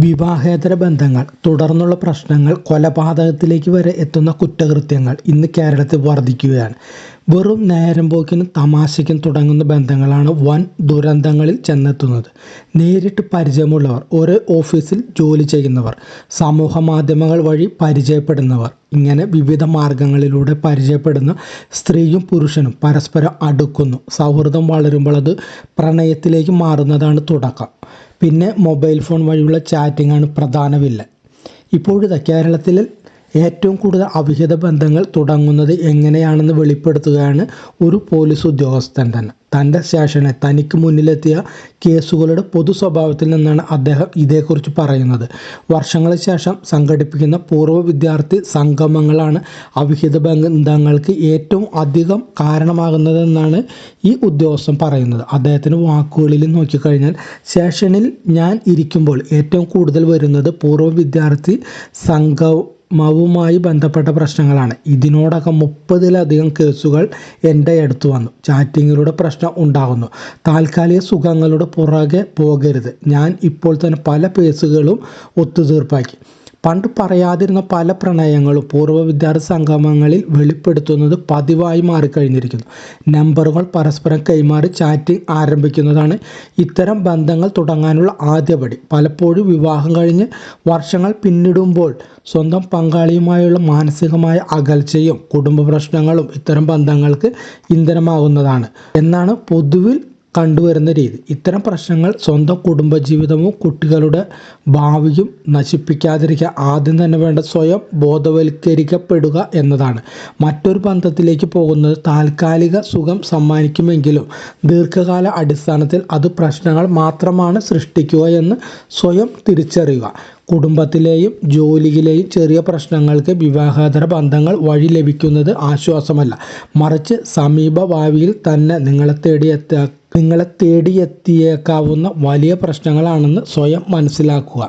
വിവാഹേതര ബന്ധങ്ങൾ, തുടർന്നുള്ള പ്രശ്നങ്ങൾ, കൊലപാതകത്തിലേക്ക് വരെ എത്തുന്ന കുറ്റകൃത്യങ്ങൾ ഇന്ന് കേരളത്തിൽ വർദ്ധിക്കുകയാണ്. വെറും നേരം പോക്കിനും തമാശയ്ക്കും തുടങ്ങുന്ന ബന്ധങ്ങളാണ് വൻ ദുരന്തങ്ങളിൽ ചെന്നെത്തുന്നത്. നേരിട്ട് പരിചയമുള്ളവർ, ഒരേ ഓഫീസിൽ ജോലി ചെയ്യുന്നവർ, സമൂഹ മാധ്യമങ്ങൾ വഴി പരിചയപ്പെടുന്നവർ, ഇങ്ങനെ വിവിധ മാർഗങ്ങളിലൂടെ പരിചയപ്പെടുന്ന സ്ത്രീയും പുരുഷനും പരസ്പരം അടുക്കുന്നു. സൗഹൃദം വളരുമ്പോൾ അത് പ്രണയത്തിലേക്ക് മാറുന്നതാണ് തുടക്കം. പിന്നെ മൊബൈൽ ഫോൺ വഴിയുള്ള ചാറ്റിംഗാണ് പ്രധാന വില്ലൻ. ഇപ്പോഴിതാ കേരളത്തിൽ ഏറ്റവും കൂടുതൽ അവിഹിത ബന്ധങ്ങൾ തുടങ്ങുന്നത് എങ്ങനെയാണെന്ന് വെളിപ്പെടുത്തുകയാണ് ഒരു പോലീസ് ഉദ്യോഗസ്ഥൻ തന്നെ. തൻ്റെ സ്റ്റേഷനിൽ തനിക്ക് മുന്നിലെത്തിയ കേസുകളുടെ പൊതു സ്വഭാവത്തിൽ നിന്നാണ് അദ്ദേഹം ഇതേക്കുറിച്ച് പറയുന്നത്. വർഷങ്ങൾക്ക് ശേഷം സംഘടിപ്പിക്കുന്ന പൂർവ്വ വിദ്യാർത്ഥി സംഗമങ്ങളാണ് അവിഹിത ബന്ധങ്ങൾക്ക് ഏറ്റവും അധികം കാരണമാകുന്നതെന്നാണ് ഈ ഉദ്യോഗസ്ഥൻ പറയുന്നത്. അദ്ദേഹത്തിൻ്റെ വാക്കുകളിൽ നോക്കിക്കഴിഞ്ഞാൽ, സ്റ്റേഷനിൽ ഞാൻ ഇരിക്കുമ്പോൾ ഏറ്റവും കൂടുതൽ വരുന്നത് പൂർവ്വ വിദ്യാർത്ഥി സംഗമവുമായി ബന്ധപ്പെട്ട പ്രശ്നങ്ങളാണ്. ഇതിനോടകം 30-ലധികം കേസുകൾ എൻ്റെ അടുത്ത് വന്നു. ചാറ്റിങ്ങിലൂടെ പ്രശ്നം ഉണ്ടാകുന്നു. താൽക്കാലിക സുഖങ്ങളുടെ പുറകെ പോകരുത്. ഞാൻ ഇപ്പോൾ തന്നെ പല കേസുകളും ഒത്തുതീർപ്പാക്കി. പണ്ട് പറയാതിരുന്ന പല പ്രണയങ്ങളും പൂർവ്വ വിദ്യാർത്ഥി സംഗമങ്ങളിൽ വെളിപ്പെടുത്തുന്നത് പതിവായി മാറിക്കഴിഞ്ഞിരിക്കുന്നു. നമ്പറുകൾ പരസ്പരം കൈമാറി ചാറ്റിംഗ് ആരംഭിക്കുന്നതാണ് ഇത്തരം ബന്ധങ്ങൾ തുടങ്ങാനുള്ള ആദ്യപടി. പലപ്പോഴും വിവാഹം കഴിഞ്ഞ് വർഷങ്ങൾ പിന്നിടുമ്പോൾ സ്വന്തം പങ്കാളിയുമായുള്ള മാനസികമായ അകൽച്ചയും കുടുംബ പ്രശ്നങ്ങളും ഇത്തരം ബന്ധങ്ങൾക്ക് ഇന്ധനമാകുന്നതാണ് എന്നാണ് പൊതുവിൽ കണ്ടുവരുന്ന രീതി. ഇത്തരം പ്രശ്നങ്ങൾ സ്വന്തം കുടുംബജീവിതവും കുട്ടികളുടെ ഭാവിയും നശിപ്പിക്കാതിരിക്കാൻ ആദ്യം തന്നെ വേണ്ട സ്വയം ബോധവൽക്കരിക്കപ്പെടുക എന്നതാണ്. മറ്റൊരു ബന്ധത്തിലേക്ക് പോകുന്നത് താൽക്കാലിക സുഖം സമ്മാനിക്കുമെങ്കിലും ദീർഘകാല അടിസ്ഥാനത്തിൽ അത് പ്രശ്നങ്ങൾ മാത്രമാണ് സൃഷ്ടിക്കുക എന്ന് സ്വയം തിരിച്ചറിയുക. കുടുംബത്തിലെയും ജോലിയിലെയും ചെറിയ പ്രശ്നങ്ങൾക്ക് വിവാഹേതര ബന്ധങ്ങൾ വഴി ലഭിക്കുന്നത് ആശ്വാസമല്ല, മറിച്ച് സമീപ ഭാവിയിൽ തന്നെ നിങ്ങളെ തേടിയെത്തിയേക്കാവുന്ന വലിയ പ്രശ്നങ്ങളാണെന്ന് സ്വയം മനസ്സിലാക്കുക.